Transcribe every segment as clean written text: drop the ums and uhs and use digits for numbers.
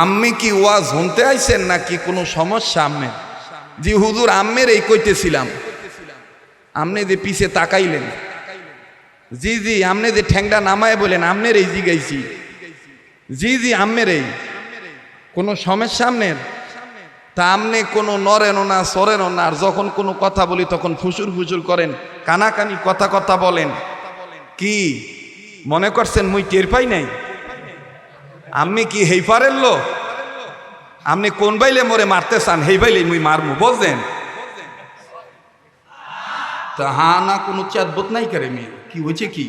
আম্মি কি ওয়াজ শুনতে আইছেন নাকি কোনো সমস্যা আম্মে? জি হুজুর, আম্মের এই কইতেছিলাম। আমনে যে পিছে তাকাইলেন, জি জি, আমনে যে ঠ্যাংটা নামায় বলেন আমনের এই জিগাইছি। জি জি, আম্মের এই কোনো সমস্যা আমনের? তা আমনে কোনো নরেনও না সরেনও না, আর যখন কোনো কথা বলি তখন ফুসুর ফুসুর করেন, কানাকানি কথা কথা বলেন। কি মনে করছেন মুই টের পাই নাই? আমি কি হেই পারেন লো? আপনি কোন বাইলে মোরে মারতে চান, হেই বাইলে মুই মারমু, বুঝলেন? তা হা না কোনো চাঁদবোধ নাই করে মেয়ে, কি হয়েছে কি?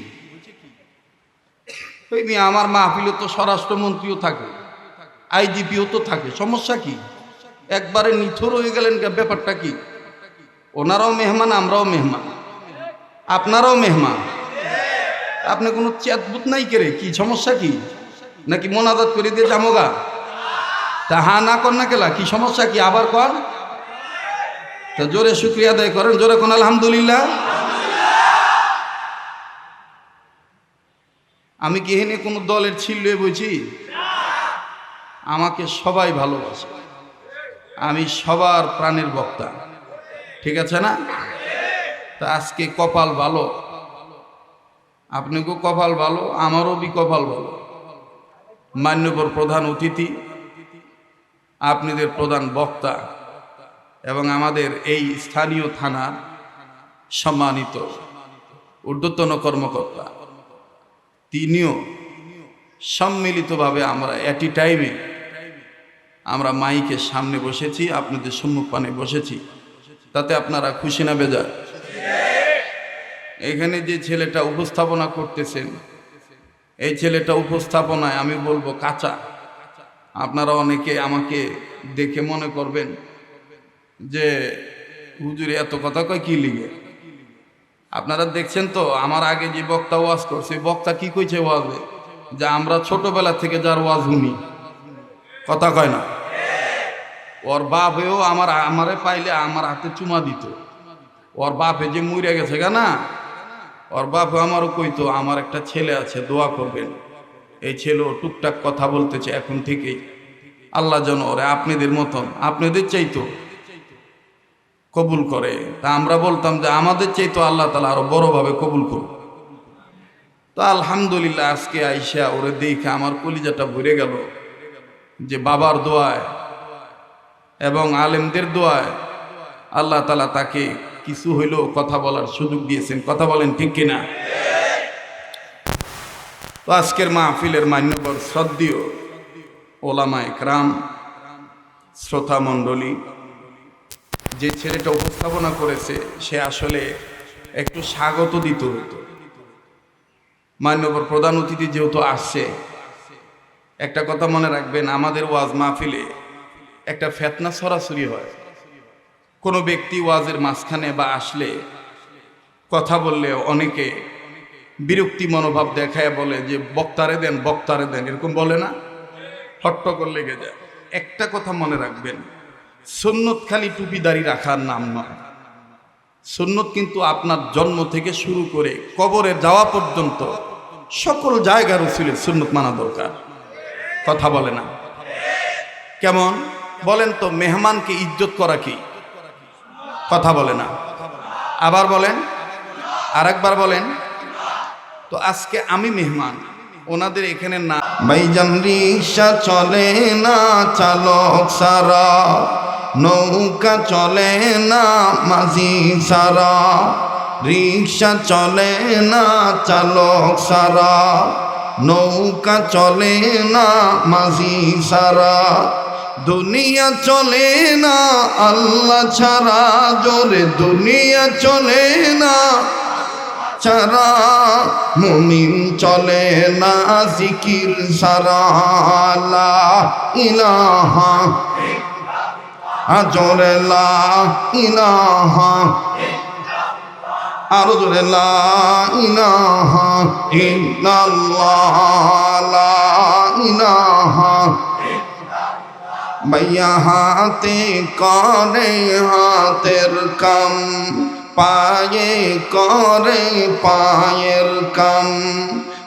ওই মেয়ে আমার মাহফিলে তো স্বরাষ্ট্রমন্ত্রীও থাকে, আইজিপিও তো থাকে, সমস্যা কি? একবারে নিথর হয়ে গেলেন, ব্যাপারটা কি? ওনারাও মেহমান, আমরাও মেহমান, আপনারাও মেহমান, আপনি কোনো চাঁদবোধ নাই করে, কি সমস্যা কি? নাকি মোনাজাত করে দিয়ে জামোগা? তা হা না কর না কেলা, কি সমস্যা কি? আবার কর। তা জোরে শুকরিয়া আদায় করেন, জোরে কোন আলহামদুলিল্লাহ। আমি কি এখানে কোনো দলের ছিল্লে বইছি? আমাকে সবাই ভালোবাসে, আমি সবার প্রাণের বক্তা, ঠিক আছে না? তা আজকে কপাল ভালো, আপনাকেও কপাল ভালো, আমারও কপাল ভালো। মান্যবর প্রধান অতিথি, আপনাদের প্রধান বক্তা এবং আমাদের এই স্থানীয় থানার সম্মানিত ঊর্ধ্বতন কর্মকর্তা, তিনিও সম্মিলিতভাবে আমরা একই টাইমে আমরা মাইকের সামনে বসেছি, আপনাদের সম্মুখপানে বসেছি। তাতে আপনারা খুশি না বেজার? এখানে যে ছেলেটা উপস্থাপনা করতেছেন, এই ছেলেটা উপস্থাপনায় আমি বলবো কাঁচা। আপনারা অনেকে আমাকে দেখে মনে করবেন যে হুজুরে এত কথা কয় কি লিগে। আপনারা দেখছেন তো আমার আগে যে বক্তা ওয়াজ করছে, বক্তা কি কইছে ওয়াজে? যে আমরা ছোটবেলা থেকে যার ওয়াজ শুনি, কথা কয় না? ওর বাপেও আমারে পাইলে আমার হাতে চুমা দিত। ওর বাপে যে মরে গেছে না, ওর বাপে আমারও কইতো আমার একটা ছেলে আছে, দোয়া করবেন। এই ছেলেও টুকটাক কথা বলতেছে এখন থেকেই, আল্লাহ যেন ওরে আপনাদের মতন, আপনাদের চাইতো কবুল করে। তা আমরা বলতাম যে আমাদের চাইতো আল্লাহ তাআলা আরো বড়ভাবে কবুল করুন। তো আলহামদুলিল্লাহ আজকে আইসা ওরে দেখে আমার কলিজাটা ভরে গেল যে বাবার দোয়ায় এবং আলেমদের দোয়ায় আল্লাহ তাআলা তাকে কিছু হইলেও কথা বলার সুযোগ দিয়েছেন। কথা বলেন ঠিক কিনা? তো আজকের মাহফিলের মান্যবর শ্রদ্ধেয় ওলামায়ে কেরাম, শ্রোতা মণ্ডলী, যে ছেলেটা উপস্থাপনা করেছে সে আসলে একটু স্বাগত দিত হতো। মান্যবর প্রধান অতিথি যেহেতু আসছে, একটা কথা মনে রাখবেন, আমাদের ওয়াজ মাহফিলে একটা ফেতনা ছড়াছড়ি হয়। কোনো ব্যক্তি ওয়াজের মাঝখানে বা আসলে কথা বললে অনেকে বিরক্তি মনোভাব দেখায় বলে যে বক্তারে দেন, বক্তারে দেন, এরকম বলে না? হট্টগোল লেগে যায়। একটা কথা মনে রাখবেন, সুন্নত খালি টুপিদারি রাখার নাম নয়। সুন্নত কিন্তু আপনার জন্ম থেকে শুরু করে কবরে যাওয়া পর্যন্ত সকল জায়গার রাসূলের সুন্নত মানা দরকার। কথা বলে না? কেমন বলেন তো? মেহমানকে ইজ্জত করা কি? কথা বলে না? আবার বলেন, আরেকবার বলেন। তো আজকে আমি মেহমান, ওনাদের এখানে না। ভাইজান রিকশা চলে না চালক সারা, নৌকা চলে না মাঝি সারা, রিকশা চলে না চালক সারা, নৌকা চলে না মাঝি সারা, দুনিয়া চলে না আল্লাহ ছাড়া, জোরে দুনিয়া চলে না ছাড়া, মুমিন চলে না জিকির ছাড়া, লা ইলাহা জোরে লা ইলাহা, আরো জোরে লা ইলাহা ইল্লাল্লাহ, লা ইলাহা। ভাইয়া হাতে করে হাতের কাম, পায়ে করে পায়ের কাম,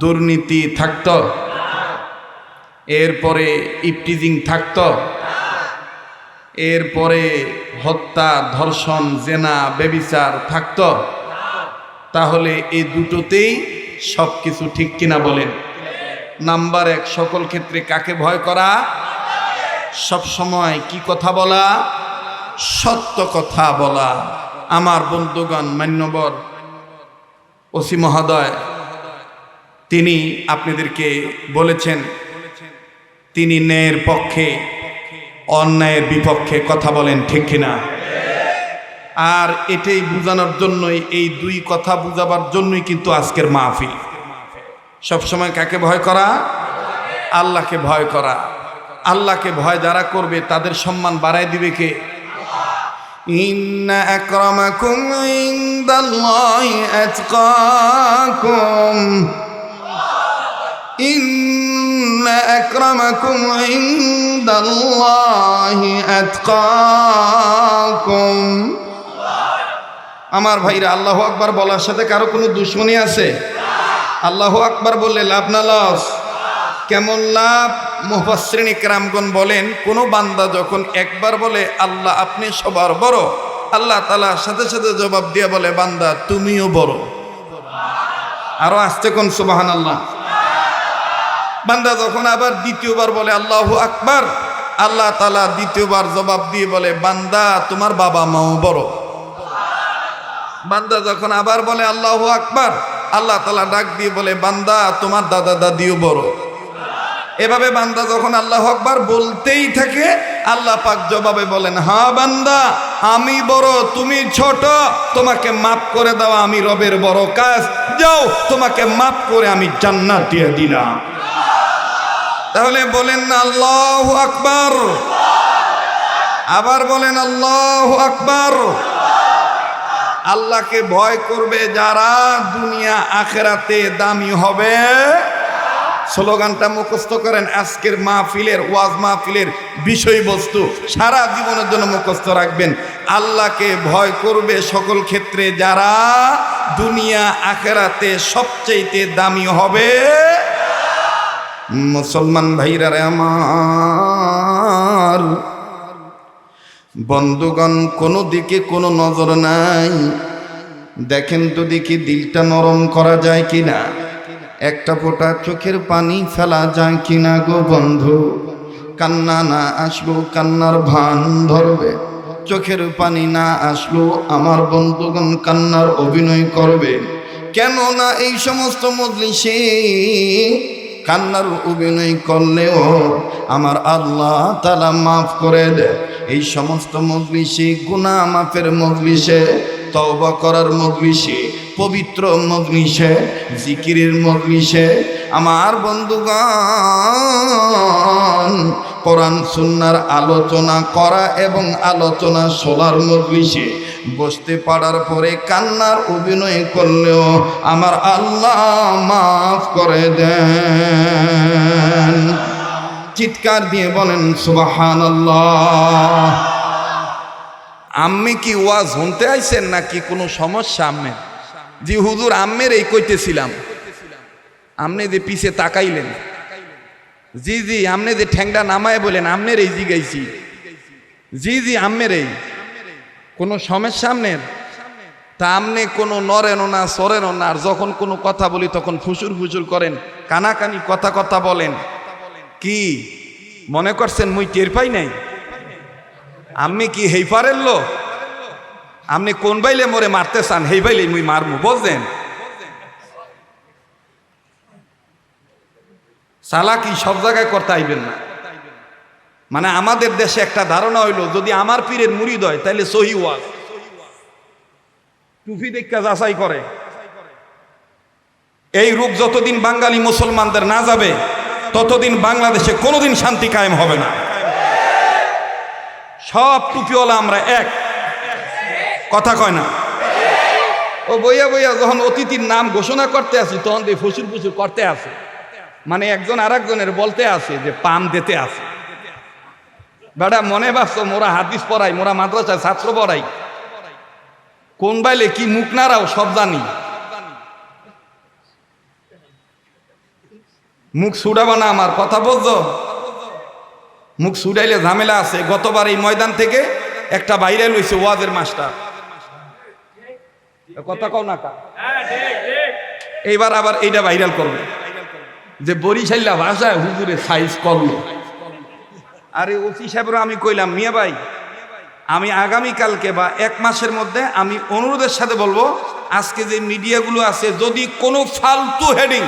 দুর্নীতি থাকত, এরপরে ইফটিজিং থাকত, এরপরে হত্যা, ধর্ষণ, জেনা, ব্যভিচার থাকত, তাহলে এই দুটোতেই সব কিছু ঠিক কিনা বলেন? নাম্বার এক, সকল ক্ষেত্রে কাকে ভয় করা? সব সময় কি কথা বলা? সত্য কথা বলা। আমার বন্ধুগণ, মান্যবর ওসি মহোদয় তিনি আপনাদেরকে বলেছেন তিনি ন্যায়ের পক্ষে, অন্যায়ের বিপক্ষে কথা বলেন, ঠিক কিনা? আর এটাই বোঝানোর জন্যই, এই দুই কথা বুঝাবার জন্যই কিন্তু আজকের মাহফিল। সবসময় কাকে ভয় করা? আল্লাহকে ভয় করা। আল্লাহকে ভয় যারা করবে তাদের সম্মান বাড়ায় দিবে কে? ইন্না আকরামাকুম ইনদাল্লাহি আতকাকুম, ইন্না আকরামাকুম ইনদাল্লাহি আতকাকুম। আমার ভাইরা, আল্লাহু আকবার বলার সাথে কারো কোনো দুশ্মনী আছে? আল্লাহু আকবার বললে লাভ না লস? কেমন লাভ? মুফাসসিরিন ইকরামগণ বলেন, কোনো বান্দা যখন একবার বলে আল্লাহ আপনি সবার বড়, আল্লাহ তাআলা সাথে সাথে জবাব দিয়ে বলে বান্দা তুমিও বড়। আরো আসতে কোন সুবহানাল্লাহ। বান্দা যখন আবার দ্বিতীয়বার বলে আল্লাহু আকবার, আল্লাহ তাআলা দ্বিতীয়বার জবাব দিয়ে বলে বান্দা তোমার বাবা মাও বড়। বান্দা যখন আবার বলে আল্লাহু আকবার, আল্লাহ তাআলা ডাক দিয়ে বলে বান্দা তোমার দাদা দাদিও বড়। এভাবে বান্দা যখন আল্লাহু আকবার বলতেই থাকে, আল্লাহ পাক জবাবে বলেন হ্যাঁ বান্দা আমি বড়, তুমি ছোট, তোমাকে মাফ করে দেওয়া আমি রবের বড় কাজ, যাও তোমাকে মাফ করে আমি জান্নাত দিয়ে দিলাম। তাহলে বলেন না আল্লাহু আকবার, আবার বলেন আল্লাহু আকবার। আল্লাহকে ভয় করবে যারা, দুনিয়া আখেরাতে দামি হবে। স্লোগানটা মুখস্থ করেন, আজকের মাহফিলের, ওয়াজ মাহফিলের বিষয়বস্তু সারা জীবনের জন্য মুখস্থ রাখবেন। আল্লাহকে ভয় করবে সকল ক্ষেত্রে যারা, দুনিয়া আখেরাতে সবচেয়ে দামি হবে। মুসলমান ভাইরা রে আমার, বন্ধুগণ কোনো দিকে কোনো নজর নাই। দেখেন তো দেখি দিলটা নরম করা যায় কিনা, একটা ফোঁটা চোখের পানি ফেলা যায় কিনা গো বন্ধু। কান্না না আসলো কান্নার ভান ধরবে, চোখের পানি না আসলো আমার বন্ধুগণ কান্নার অভিনয় করবে। কেন না এই সমস্ত মজলিসে কান্নার অভিনয় করলেও আমার আল্লাহ তাআলা মাফ করে দেয়। এই সমস্ত মজলিসে, গুনাহ মাফের মজলিসে, তওবা করার মজলিসে, পবিত্র মজলিসে, জিকিরের মজলিসে আমার বন্ধুগণ কোরআন সুন্নাহর আলোচনা করা এবং আলোচনা শোনার মজলিসে বসতে পারার পরে কান্নার অভিনয় করলেও আমার আল্লাহ মাফ করে দেন। চিৎকার দিয়ে বলেন সুবহানাল্লাহ। আম্মি কি ওয়াজ শুনতে আইছেন নাকি কোনো সমস্যা? আম্মে জি হুজুর আম্মের এই কইতেছিলাম। আমনে যে পিছে তাকাইলেন, জি জি আমনে যে ঠ্যাংটা নামায় বলেন আমনের এই জিগাইছি, জি জি আম্মের এই কোনো সমস্যা আমনের? তা আমনে কোনো নরেনও না সরেনও না, আর যখন কোনো কথা বলি তখন ফুসুর ফুসুর করেন, কানাকানি কথা কথা বলেন। কি মনে করছেন মুই টের পাই নাই? আমি কি হেই পারেন লো? আপনি কোন বাইলে মোরে মারতে চান, হেই বাইলে মুই মারমু, বুঝলেন? চালাকি সব জায়গায় করতে আইবেন না। মানে আমাদের দেশে একটা ধারণা হইল যদি আমার পীরের মুরিদ হয় তাহলে সহি ওয়াজ, টুপি দেখা যাচাই করে। এই রূপ যতদিন বাঙালি মুসলমানদের না যাবে ততদিন বাংলাদেশে কোনোদিন শান্তি কায়েম হবে না। সব টুপিওয়ালা আমরা এক, কথা কয় না? ও বইয়া বইয়া যখন অতিথির নাম ঘোষণা করতে আসি তখন দিয়ে ফুসুর ফুসুর করতে আসে, মানে একজন আর একজনের বলতে আসে যে পাম দিতে আসে। বেটা মনে ভাবছো মোরা হাদিস পড়াই, মোরা মাদ্রাসায় ছাত্র পড়াই, কোন বাইলে কি মুখ নাড়াও সব জানি। মুখ ছুড়াবা না, আমার কথা বলছো? মুখ ছুড়াইলে ঝামেলা আছে। গতবার এই ময়দান থেকে একটা ভাইরাল হয়েছে ওয়াজের মাস্টার, কথা কও না কা, এইবার আবার এইটা ভাইরাল করবে যে বরিশাল্লা ভাষায় হুজুরে সাইজ করলো। আরে ওসি সাহেবরা আমি কইলাম, মিয়া ভাই আমি আগামীকালকে বা 1 মাসের মধ্যে আমি অনুরোধের সাথে বলবো, আজকে যে মিডিয়াগুলো আছে যদি কোনো ফালতু হেডিং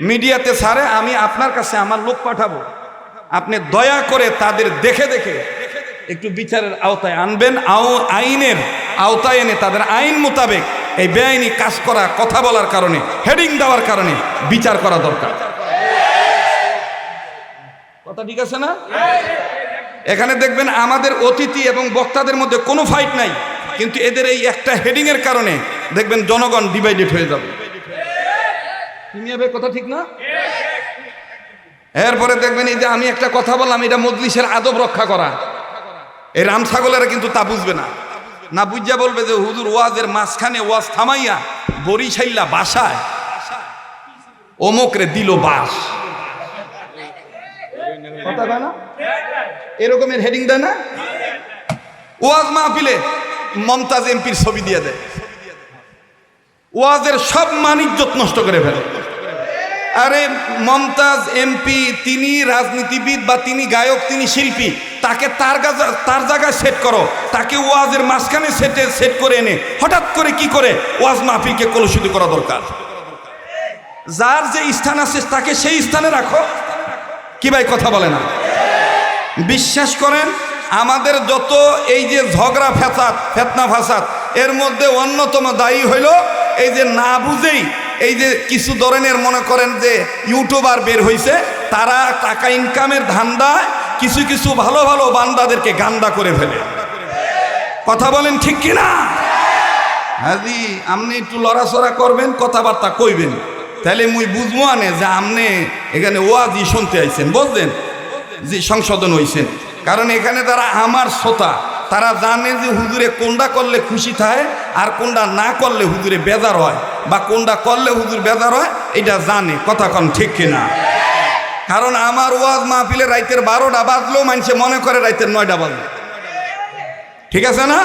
মিডিয়াতে ছাড়ে, আমি আপনার কাছে আমার লোক পাঠাবো, আপনি দয়া করে তাদের দেখে দেখে একটু বিচারের আওতায় আনবেন। আইনের আওতায় এনে তাদের আইন মোতাবেক এই বেআইনি কাজ করা, কথা বলার কারণে, হেডিং দেওয়ার কারণে বিচার করা দরকার। কথা ঠিক আছে না? এখানে দেখবেন আমাদের অতিথি এবং বক্তাদের মধ্যে কোনো ফাইট নাই, কিন্তু এদের এই একটা হেডিং এর কারণে দেখবেন জনগণ ডিভাইডেড হয়ে যাবে। কথা ঠিক না? এরপরে দেখবেন এই যে আমি একটা কথা বললাম, এটা মজলিসের আদব রক্ষা করা। এই রাম ছাগলেরা কিন্তু তা বুঝবে না, না বুঝা বলবে যে হুজুর ওয়াজের মাঝখানে ওয়াজ থামাইয়া বরিশাল্লা বাসায় অমুকরে দিল বাস, কথা কয় না? এরকমের হেডিং দেয় না? ওয়াজ মাহফিলে মমতাজ এমপির ছবি দিয়ে দেয়, ওয়াজের সব মান ইজ্জত নষ্ট করে ফেলে। আরে মমতাজ এমপি তিনি রাজনীতিবিদ বা তিনি গায়ক, তিনি শিল্পী, তাকে তার জায়গায় সেট করো, তাকে ওয়াজের মাঝখানে সেট করে এনে হঠাৎ করে কি করে ওয়াজ মাহফিলকে কলুষিত করা দরকার? যার যে স্থান আছে তাকে সেই স্থানে রাখো। কি ভাই কথা বলে না? বিশ্বাস করেন আমাদের যত এই যে ঝগড়া ফেতনা ফাসাদ, এর মধ্যে অন্যতম দায়ী হইল এই যে না বুঝেই এই যে কিছু ধরনের মনে করেন যে ইউটিউবার বের হইছে, তারা টাকা ইনকামের ধান্দায় কিছু কিছু ভালো ভালো বান্দাদেরকে গান্দা করে ফেলে। কথা বলেন ঠিক কিনা? হাজি আপনি একটু লড়াচড়া করবেন, কথাবার্তা কইবেন, তাহলে মুই বুঝবো আনে যে আপনি এখানে ওয়াজি শুনতে আইছেন, বুঝলেন? যে সংশোধন হইছেন। কারণ এখানে তারা আমার শ্রোতা, তারা জানে যে হুজুরে কোনটা করলে খুশি থাকে আর কোনটা না করলে হুজুরে বেজার হয়, বা কোনটা করলে হুজুর বেজার হয়, এটা জানে। কথা কন ঠিক কিনা? কারণ আমার ওয়াজ মাহফিলে রাইতের 12টা বাজলেও মানুষে মনে করে রাইতের 9টা বাজলো। ঠিক আছে না?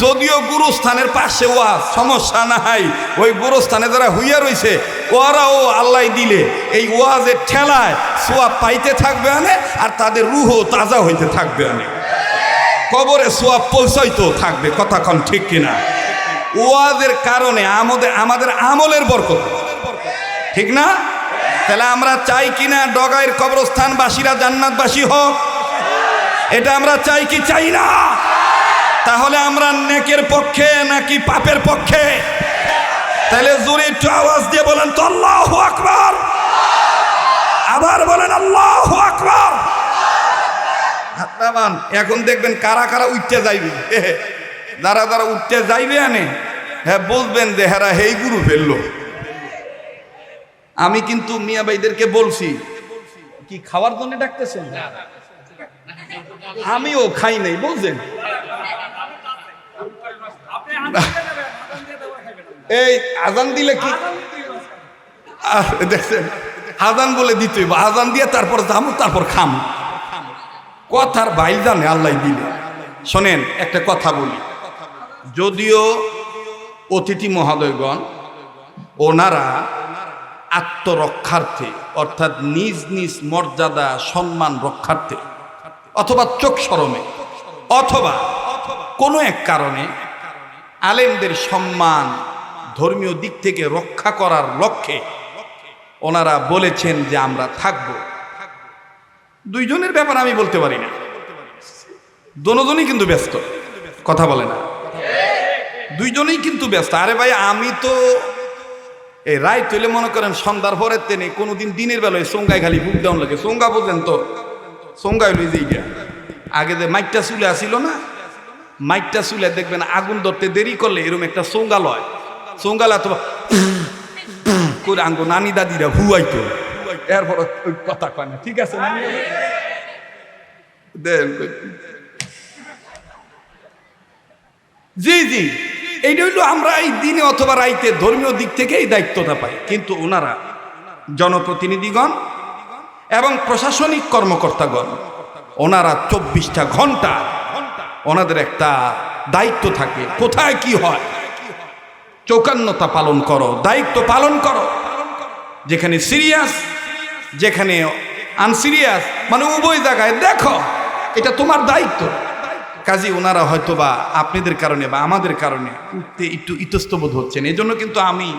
যদিও গুরুস্থানের পাশে ওয়াজ, সমস্যা নাই, ওই গুরুস্থানে যারা হুইয়া রয়েছে ওরাও আল্লাহ দিলে এই ওয়াজের ঠেলায় সোয়াব পাইতে থাকবে আনে, আর তাদের রুহও তাজা হইতে থাকবে আনে, কবরে সোয়াব পৌঁছাইতে থাকবে। কথা কন ঠিক কিনা? ওয়াজের কারণে আমাদের আমলের বরকত, ঠিক না? তাহলে আমরা চাই কিনা ডগাইয়ের কবরস্থানবাসীরা জান্নাতবাসী হোক? এটা আমরা চাই কি চাই না? তাহলে আমরা নেকের পক্ষে নাকি পাপের পক্ষে? তাহলে জোরে একটু আওয়াজ দিয়ে বলেন তো আল্লাহু আকবার। আবার বলেন আল্লাহু আকবার। এখন দেখবেন কারা কারা উঠতে যাইবে, যারা যারা উঠতে যাইবে আনে, হ্যাঁ বুঝবেন যে হেরা হেই গুরু ফেললো। আমি কিন্তু মিয়া ভাইদেরকে বলছি, কি খাওয়ার জন্য ডাকতেছেন? আমিও খাই নাই, বুঝলেন? এই আজান দিলে কি দেখছেন, আজান বলে দিতে হইব, আজান দিয়ে তারপর যাবো, তারপর খাম। কথার বাইল জানে আল্লাহ দিলে। শোনেন একটা কথা বলি, যদিও অতিথি মহোদয়গণ ওনারা আত্মরক্ষার্থে, অর্থাৎ নিজ নিজ মর্যাদা সম্মান রক্ষার্থে, অথবা চোখ শরমে, অথবা কোনো এক কারণে আলেমদের সম্মান ধর্মীয় দিক থেকে রক্ষা করার লক্ষ্যে ওনারা বলেছেন যে আমরা থাকব। দুইজনের ব্যাপার আমি বলতে পারি না, দোনোজনই কিন্তু ব্যস্ত। কথা বলে না? দুইজনেই কিন্তু ব্যস্ত। আরে ভাই আমি তো এই রায় তুলে মনে করেন সন্ধ্যার পরের তেনে কোনোদিন দিনের বেলায় সোঙ্গায় খালি বুক ডাউন লাগে। সোঙ্গা বোঝেন তো? সোঙ্গায় লই যে আগে যে মাইকটা চুলে আসিল না, মাইকটা চুলে দেখবেন আগুন ধরতে দেরি করলে এরকম একটা সোঙ্গা লয়, সোঙ্গালা তো করে আঙ্গো নানি দাদিরা হুয়াইতো, এরপর কথা কয় না। ঠিক আছে নানি জি জি, এইটা হইলো আমরা এই দিনে অথবা রাইতে ধর্মীয় দিক থেকে এই দায়িত্বটা পাই। কিন্তু ওনারা জনপ্রতিনিধিগণ এবং প্রশাসনিক কর্মকর্তাগণ, ওনারা 24টা ঘন্টা ওনাদের একটা দায়িত্ব থাকে। কোথায় কি হয় চৌকান্নতা পালন করো, দায়িত্ব পালন করো। যেখানে সিরিয়াস, যেখানে আনসিরিয়াস, মানে উভয় জায়গায় দেখো, এটা তোমার দায়িত্ব। কাজী ওনারা হয়তো বা আপনাদের কারণে বা আমাদের কারণে উঠতে একটু ইতস্তবোধ হচ্ছেন। এই জন্য কিন্তু আমি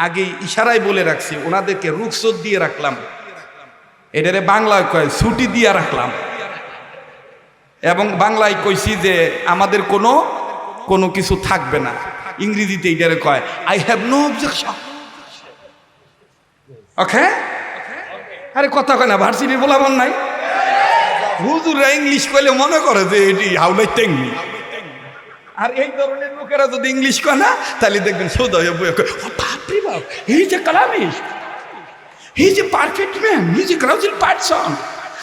আগে ইশারায় বলে রাখছি, ওনাদেরকে রুখসত দিয়ে রাখলাম, এটারে বাংলায় কয় ছুটি দিয়ে রাখলাম, এবং বাংলায় কইছি যে আমাদের কোনো কিছু থাকবে না। ইংরেজিতে এটারে কয় আই হ্যাভ নো অবজেকশন। ওকে, আরে কথা কয় না, ভার্সিটি বলাবার নাই। হুজুরা ইংলিশ কইলে মনে করে যে এটি হাউলাই টেঙ্গি। আর এই ধরনের লোকেরা যদি ইংলিশ কয় না, তাহলে দেখবেন সোজা হয়ে বই কয়, ও বাপরে বাপ, he is a columnist, he is a perfect man, he is a গ্রাউজিল পারসন।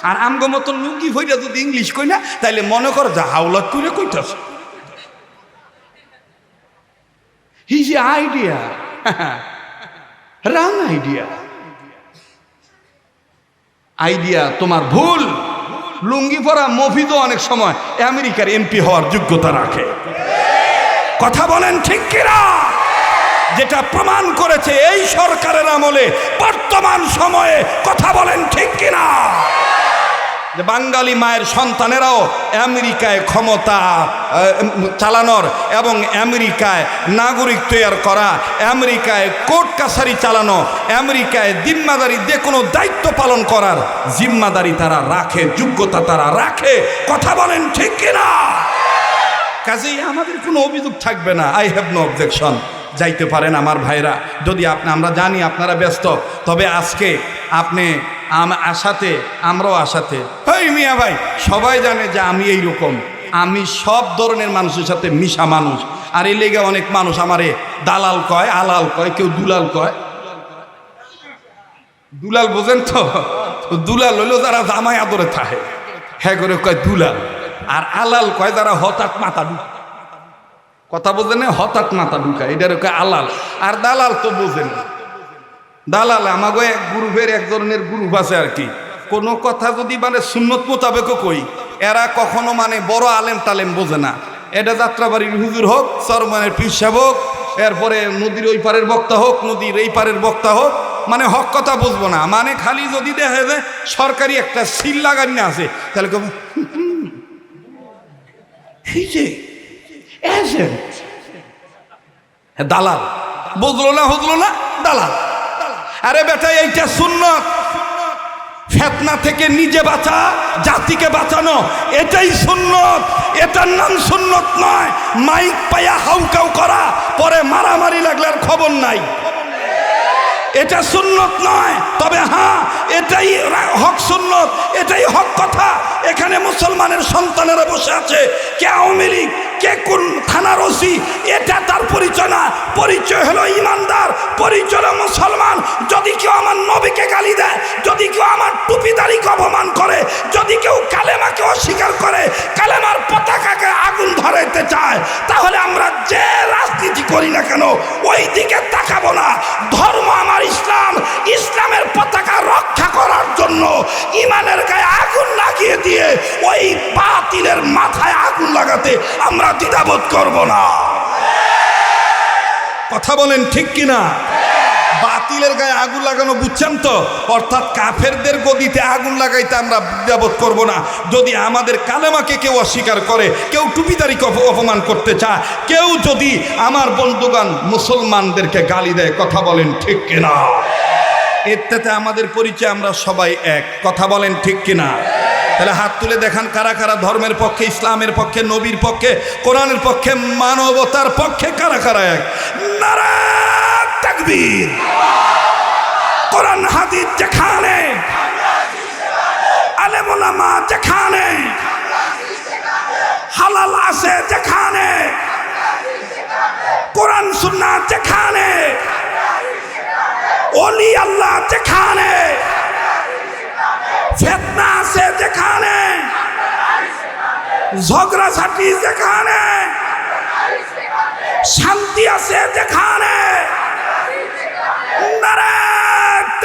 আর আমগো মতন লুঙ্গি ভইরা যদি ইংলিশ কই না, তাইলে মনে কর যা হাওলাত করে কইতাছ। He is a idea, wrong idea. Idea তোমার ভুল। লুঙ্গি পরা মফিজও অনেক সময় আমেরিকার এমপি হওয়ার যোগ্যতা রাখে। কথা বলেন ঠিক কিনা? যেটা প্রমাণ করেছে এই সরকারের আমলে, বর্তমান সময়ে। কথা বলেন ঠিক কিনা? যে বাঙালি মায়ের সন্তানেরাও আমেরিকায় ক্ষমতা চালানোর এবং আমেরিকায় নাগরিক তৈরি করা, আমেরিকায় কোর্ট কাছারি চালানো, আমেরিকায় জিম্মাদারি যে কোনো দায়িত্ব পালন করার জিম্মাদারি তারা রাখে, যোগ্যতা তারা রাখে। কথা বলেন ঠিক কিনা? কাজেই আমাদের কোনো অভিযোগ থাকবে না। I have no objection. যাইতে পারেন আমার ভাইরা। যদি আমরা জানি আপনারা ব্যস্ত, তবে আজকে আপনি আশাতে, আমরাও আশাতে। এই মিয়া ভাই, সবাই জানে যে আমি এই রকম, আমি সব ধরনের মানুষের সাথে মিশা মানুষ। আর এই লেগে অনেক মানুষ আমারে দালাল কয়, আলাল কয়, কেউ দুলাল কয়। দুলাল বোঝেন তো? দুলাল হইলো যারা জামাই আদরে থাকে, হ্যাঁ করে কয় দুলাল। আর আলাল কয় যারা হঠাৎ মাথা ঢুকায়। কথা বোঝেন? হঠাৎ মাথা ঢুকায়, এটার কয় আলাল। আর দালাল তো বোঝেন। দালাল আমাগো এক গ্রুপের, এক ধরনের গ্রুপ আছে আর কি। কোনো কথা যদি মানে সুন্নত মোতাবেকও কই, এরা কখনো মানে বড় আলেম টালেম বোঝে না। এটা যাত্রাবাড়ির হুজুর হোক, চরমানের পীর সাহেব হোক, এরপরে নদীর ওই পারের বক্তা হোক, নদীর এই পারের বক্তা হোক, মানে হক কথা বুঝবো না। মানে খালি যদি দেখা যায় সরকারি একটা সিল লাগানি আছে, তাহলে কব দালাল। বুঝলো না, বুঝলো না, দালাল। আরে বেটা, এইটা সুন্নত। ফিতনা থেকে নিজে বাঁচা, জাতিকে বাঁচানো, এটাই সুন্নত। এটার নাম সুন্নত নয় মাইক পায়া হাউকাউ করা, পরে মারামারি লাগলে আর খবর নাই। এটা সুন্নত নয়। তবে হ্যাঁ, এটাই হক সুন্নত, এটাই হক কথা। এখানে মুসলমানের সন্তানেরা বসে আছে, কে আওয়ামী লীগ, কে কোন থানার ওসি, এটা তার পরিচয় না। পরিচয় হলো ইমানদার, পরিচয় হলো মুসলমান। যদি কেউ আমার নবীকে গালি দেয়, যদি কেউ আমার টুপিদারিকে অপমান করে, যদি কেউ কালেমাকে অস্বীকার করে, কালেমার পতাকাকে আগুন ধরাইতে চায়, তাহলে আমরা যে রাজনীতি করি না কেন ওই দিকে তাকাবো না। ধর্ম আমার ইসলাম, ইসলামের পতাকা রক্ষা করার জন্য ইমানের গায়ে আগুন লাগিয়ে দিয়ে ওই বাতিলের মাথায় আগুন লাগাতে আমরা দ্বিধাবোধ করব না। কথা বলেন ঠিক কিনা? বাতিলের গায়ে আগুন লাগানো বুঝছেন তো? অর্থাৎ কাফেরদের গদিতে আগুন লাগাইতে আমরা দ্বিধাবোধ করব না। যদি আমাদের কালেমাকে কেউ অস্বীকার করে, কেউ টুপিদারিকে অপমান করতে চায়, কেউ যদি আমার বন্ধুগণ মুসলমানদেরকে গালি দেয়, কথা বলেন ঠিক কিনা? এতে আমাদের পরিচয় আমরা সবাই এক। কথা বলেন ঠিক কিনা? তাহলে হাত তুলে দেখান কারা কারা ধর্মের পক্ষে, ইসলামের পক্ষে, নবীর পক্ষে, কোরআনের পক্ষে, মানবতার পক্ষে কারা কারা এক। নারায়ে তাকবীর। কোরআন হাদিস যেখানে, আলেম ওলামা যেখানে, হালাল আছে যেখানে, কোরআন সুন্নাহ যেখানে, ওলি আল্লাহ যেখানে, ফিতনা আছে যেখানে, ঝগড়াঝাটি যেখানে, শান্তি আছে যেখানে, নারায়ে